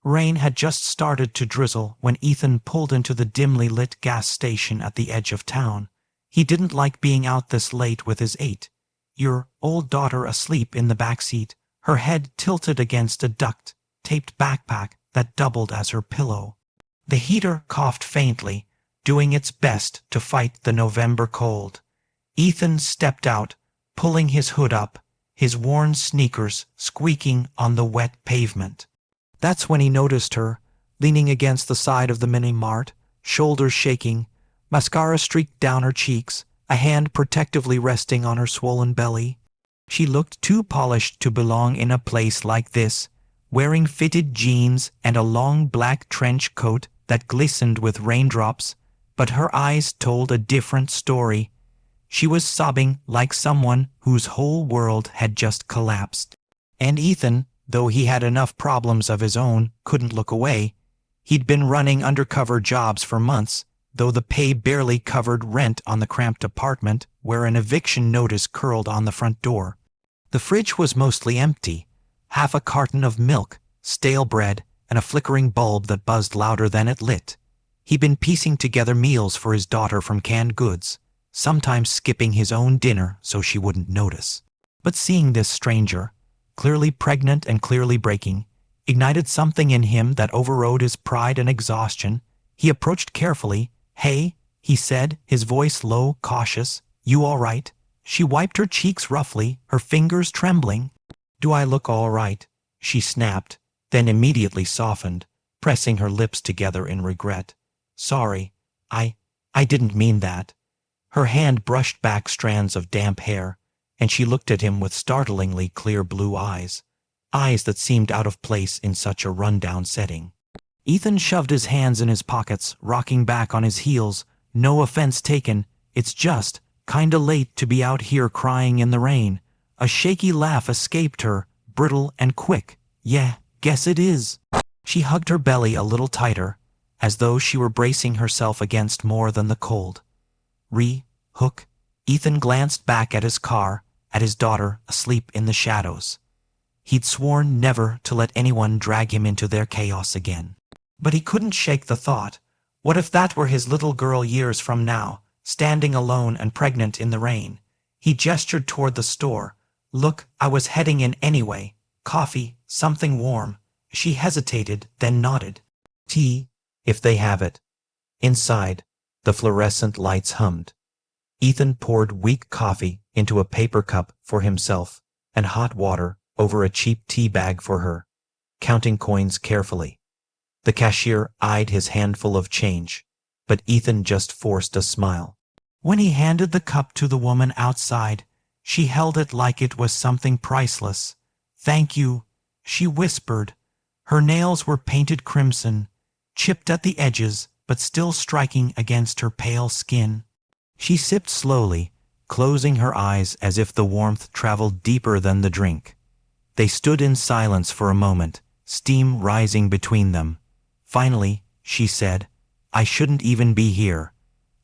Rain had just started to drizzle when Ethan pulled into the dimly lit gas station at the edge of town. He didn't like being out this late with his 8-year-old daughter asleep in the backseat, her head tilted against a duct-taped backpack that doubled as her pillow. The heater coughed faintly, doing its best to fight the November cold. Ethan stepped out, pulling his hood up, his worn sneakers squeaking on the wet pavement. That's when he noticed her, leaning against the side of the mini-mart, shoulders shaking, mascara streaked down her cheeks, a hand protectively resting on her swollen belly. She looked too polished to belong in a place like this, wearing fitted jeans and a long black trench coat that glistened with raindrops, but her eyes told a different story. She was sobbing like someone whose whole world had just collapsed. And Ethan, though he had enough problems of his own, couldn't look away. He'd been running undercover jobs for months, though the pay barely covered rent on the cramped apartment where an eviction notice curled on the front door. The fridge was mostly empty. Half a carton of milk, stale bread, and a flickering bulb that buzzed louder than it lit. He'd been piecing together meals for his daughter from canned goods, sometimes skipping his own dinner so she wouldn't notice. But seeing this stranger, clearly pregnant and clearly breaking, ignited something in him that overrode his pride and exhaustion. He approached carefully. "Hey," he said, his voice low, cautious. "You all right?" She wiped her cheeks roughly, her fingers trembling. "Do I look all right?" she snapped, then immediately softened, pressing her lips together in regret. "Sorry, I didn't mean that." Her hand brushed back strands of damp hair, and she looked at him with startlingly clear blue eyes that seemed out of place in such a run-down setting. Ethan shoved his hands in his pockets, rocking back on his heels. "No offense taken, it's just kinda late to be out here crying in the rain." A shaky laugh escaped her, brittle and quick. "Yeah, guess it is." She hugged her belly a little tighter, as though she were bracing herself against more than the cold. Hook. Ethan glanced back at his car, at his daughter asleep in the shadows. He'd sworn never to let anyone drag him into their chaos again. But he couldn't shake the thought. What if that were his little girl years from now, standing alone and pregnant in the rain? He gestured toward the store. "Look, I was heading in anyway. Coffee, something warm." She hesitated, then nodded. "Tea, if they have it." Inside, the fluorescent lights hummed. Ethan poured weak coffee into a paper cup for himself and hot water over a cheap tea bag for her, counting coins carefully. The cashier eyed his handful of change, but Ethan just forced a smile. When he handed the cup to the woman outside, she held it like it was something priceless. "Thank you," she whispered. Her nails were painted crimson, chipped at the edges, but still striking against her pale skin. She sipped slowly, closing her eyes as if the warmth traveled deeper than the drink. They stood in silence for a moment, steam rising between them. Finally, she said, "I shouldn't even be here.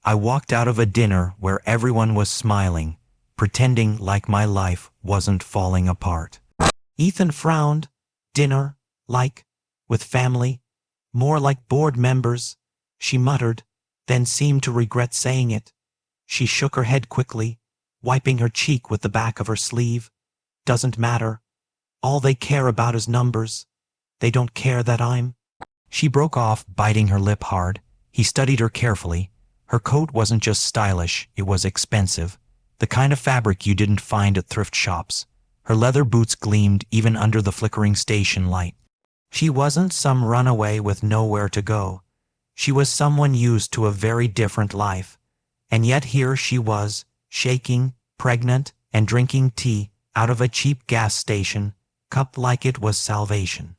I walked out of a dinner where everyone was smiling, pretending like my life wasn't falling apart." Ethan frowned. "Dinner? Like? With family? More like board members?" she muttered, then seemed to regret saying it. She shook her head quickly, wiping her cheek with the back of her sleeve. "Doesn't matter. All they care about is numbers. They don't care that I'm—" She broke off, biting her lip hard. He studied her carefully. Her coat wasn't just stylish, it was expensive, the kind of fabric you didn't find at thrift shops. Her leather boots gleamed even under the flickering station light. She wasn't some runaway with nowhere to go. She was someone used to a very different life. And yet here she was, shaking, pregnant, and drinking tea out of a cheap gas station cup like it was salvation.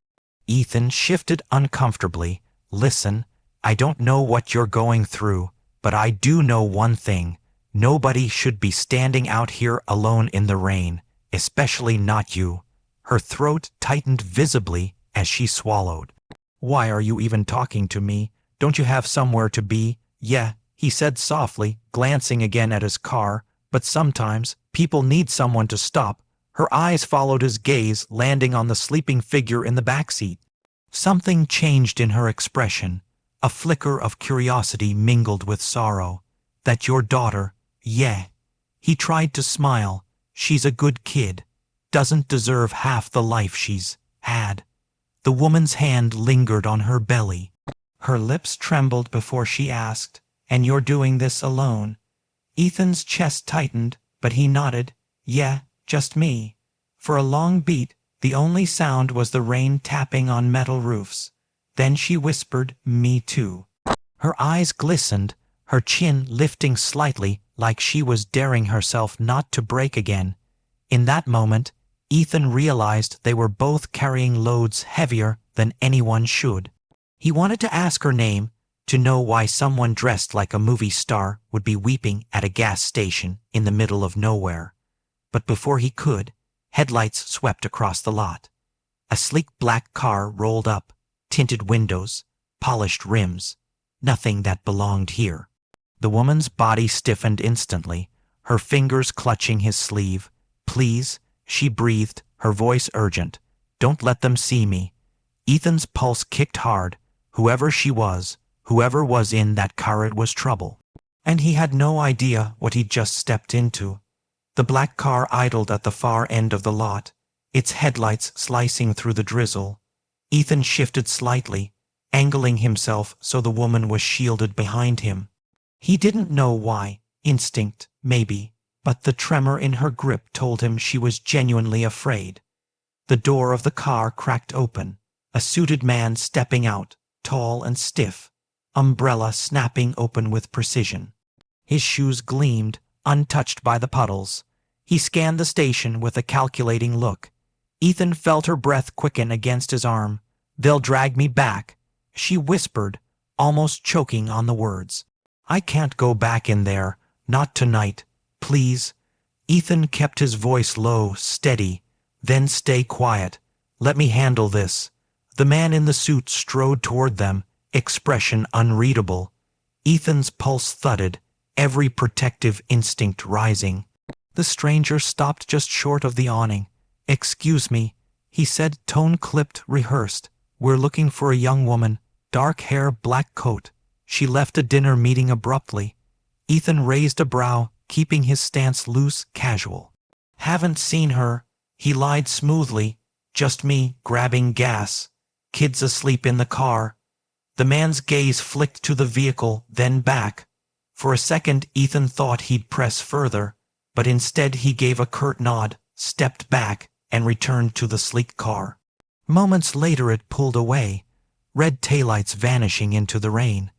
Ethan shifted uncomfortably. "Listen, I don't know what you're going through, but I do know one thing. Nobody should be standing out here alone in the rain, especially not you." Her throat tightened visibly as she swallowed. "Why are you even talking to me? Don't you have somewhere to be?" "Yeah," he said softly, glancing again at his car, "but sometimes people need someone to stop." Her eyes followed his gaze, landing on the sleeping figure in the backseat. Something changed in her expression, a flicker of curiosity mingled with sorrow. That your daughter? Yeah. He tried to smile. She's a good kid. Doesn't deserve half the life she's had. The woman's hand lingered on her belly. Her lips trembled before she asked, "And you're doing this alone?" Ethan's chest tightened, but he nodded. "Yeah, just me." For a long beat, the only sound was the rain tapping on metal roofs. Then she whispered, "Me too." Her eyes glistened, her chin lifting slightly like she was daring herself not to break again. In that moment, Ethan realized they were both carrying loads heavier than anyone should. He wanted to ask her name, to know why someone dressed like a movie star would be weeping at a gas station in the middle of nowhere. But before he could, headlights swept across the lot. A sleek black car rolled up, tinted windows, polished rims, nothing that belonged here. The woman's body stiffened instantly, her fingers clutching his sleeve. "Please," she breathed, her voice urgent. "Don't let them see me." Ethan's pulse kicked hard. Whoever she was, whoever was in that car, it was trouble. And he had no idea what he'd just stepped into. The black car idled at the far end of the lot, its headlights slicing through the drizzle. Ethan shifted slightly, angling himself so the woman was shielded behind him. He didn't know why, instinct, maybe, but the tremor in her grip told him she was genuinely afraid. The door of the car cracked open, a suited man stepping out, tall and stiff, umbrella snapping open with precision. His shoes gleamed, untouched by the puddles. He scanned the station with a calculating look. Ethan felt her breath quicken against his arm. "They'll drag me back," she whispered, almost choking on the words. "I can't go back in there, not tonight. Please." Ethan kept his voice low, steady. "Then stay quiet. Let me handle this." The man in the suit strode toward them, expression unreadable. Ethan's pulse thudded, every protective instinct rising. The stranger stopped just short of the awning. "Excuse me," he said, tone clipped, rehearsed. "We're looking for a young woman, dark hair, black coat. She left a dinner meeting abruptly." Ethan raised a brow, keeping his stance loose, casual. "Haven't seen her," he lied smoothly. "Just me, grabbing gas. Kids asleep in the car." The man's gaze flicked to the vehicle, then back. For a second, Ethan thought he'd press further, but instead he gave a curt nod, stepped back, and returned to the sleek car. Moments later it pulled away, red taillights vanishing into the rain.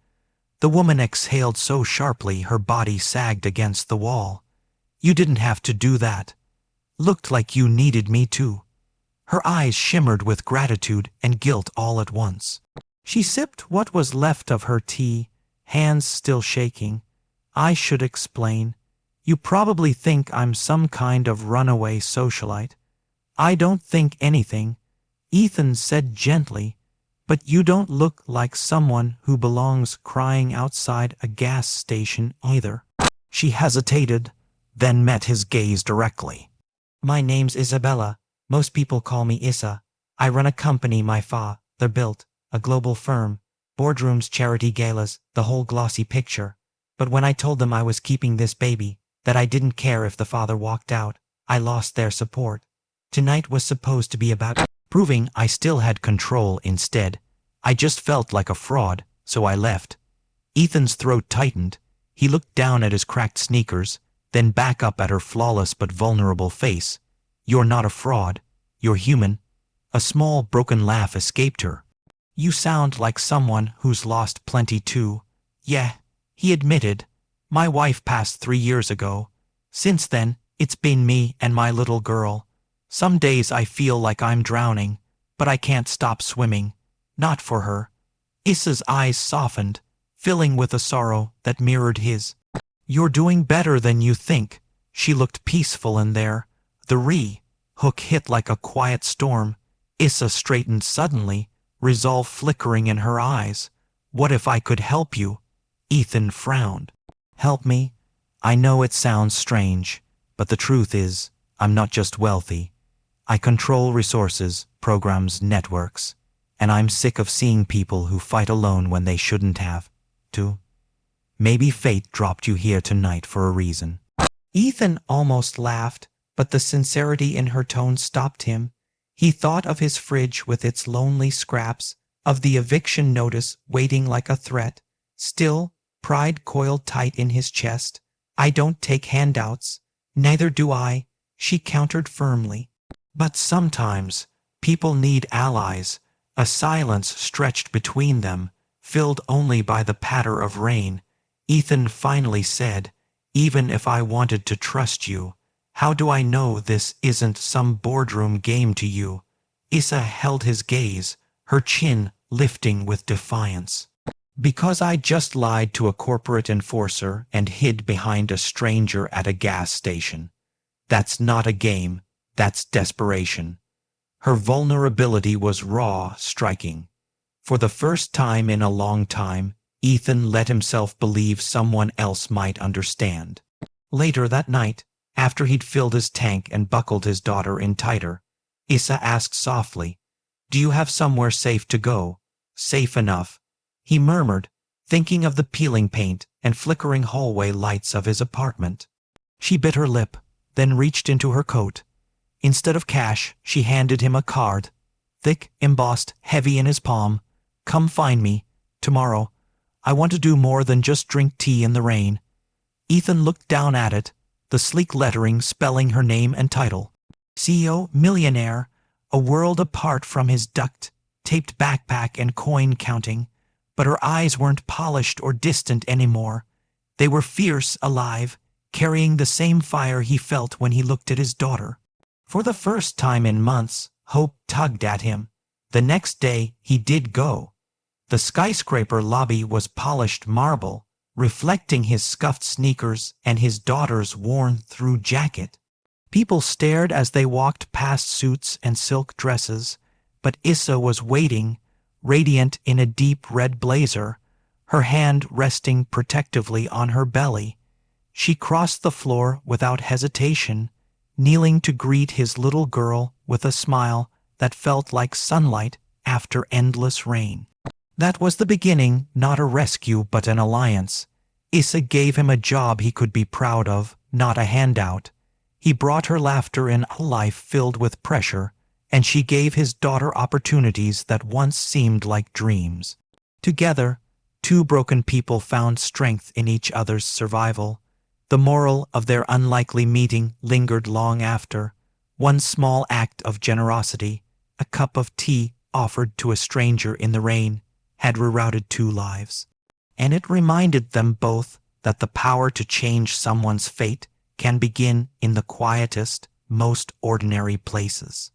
The woman exhaled so sharply her body sagged against the wall. "You didn't have to do that. Looked like you needed me too." Her eyes shimmered with gratitude and guilt all at once. She sipped what was left of her tea, hands still shaking. "I should explain. You probably think I'm some kind of runaway socialite." "I don't think anything," Ethan said gently, "but you don't look like someone who belongs crying outside a gas station either." She hesitated, then met his gaze directly. "My name's Isabella. Most people call me Issa. I run a company my father built, a global firm, boardrooms, charity galas, the whole glossy picture. But when I told them I was keeping this baby, that I didn't care if the father walked out, I lost their support. Tonight was supposed to be about proving I still had control instead. I just felt like a fraud, so I left." Ethan's throat tightened. He looked down at his cracked sneakers, then back up at her flawless but vulnerable face. "You're not a fraud. You're human." A small, broken laugh escaped her. "You sound like someone who's lost plenty too." "Yeah," he admitted. "My wife passed 3 years ago. Since then, it's been me and my little girl. Some days I feel like I'm drowning, but I can't stop swimming. Not for her." Issa's eyes softened, filling with a sorrow that mirrored his. "You're doing better than you think." She looked peaceful in there. The hook hit like a quiet storm. Issa straightened suddenly, resolve flickering in her eyes. "What if I could help you?" Ethan frowned. "Help me? I know it sounds strange, but the truth is, I'm not just wealthy. I control resources, programs, networks. and I'm sick of seeing people who fight alone when they shouldn't have to. Maybe fate dropped you here tonight for a reason." Ethan almost laughed, but the sincerity in her tone stopped him. He thought of his fridge with its lonely scraps, of the eviction notice waiting like a threat. Still, pride coiled tight in his chest. "I don't take handouts." "Neither do I," she countered firmly. "But sometimes people need allies." A silence stretched between them, filled only by the patter of rain. Ethan finally said, "Even if I wanted to trust you, how do I know this isn't some boardroom game to you?" Issa held his gaze, her chin lifting with defiance. "Because I just lied to a corporate enforcer and hid behind a stranger at a gas station. That's not a game, that's desperation." Her vulnerability was raw, striking. For the first time in a long time, Ethan let himself believe someone else might understand. Later that night, after he'd filled his tank and buckled his daughter in tighter, Issa asked softly, "Do you have somewhere safe to go?" "Safe enough," he murmured, thinking of the peeling paint and flickering hallway lights of his apartment. She bit her lip, then reached into her coat. Instead of cash, she handed him a card, thick, embossed, heavy in his palm. "Come find me, tomorrow. I want to do more than just drink tea in the rain." Ethan looked down at it, the sleek lettering spelling her name and title. CEO, Millionaire, a world apart from his duct-taped backpack and coin counting. But her eyes weren't polished or distant anymore. They were fierce, alive, carrying the same fire he felt when he looked at his daughter. For the first time in months, hope tugged at him. The next day, he did go. The skyscraper lobby was polished marble, reflecting his scuffed sneakers and his daughter's worn-through jacket. People stared as they walked past suits and silk dresses, but Issa was waiting, radiant in a deep red blazer, her hand resting protectively on her belly. She crossed the floor without hesitation, kneeling to greet his little girl with a smile that felt like sunlight after endless rain. That was the beginning, not a rescue but an alliance. Issa gave him a job he could be proud of, not a handout. He brought her laughter in a life filled with pressure, and she gave his daughter opportunities that once seemed like dreams. Together, two broken people found strength in each other's survival. The moral of their unlikely meeting lingered long after. One small act of generosity, a cup of tea offered to a stranger in the rain, had rerouted two lives. And it reminded them both that the power to change someone's fate can begin in the quietest, most ordinary places.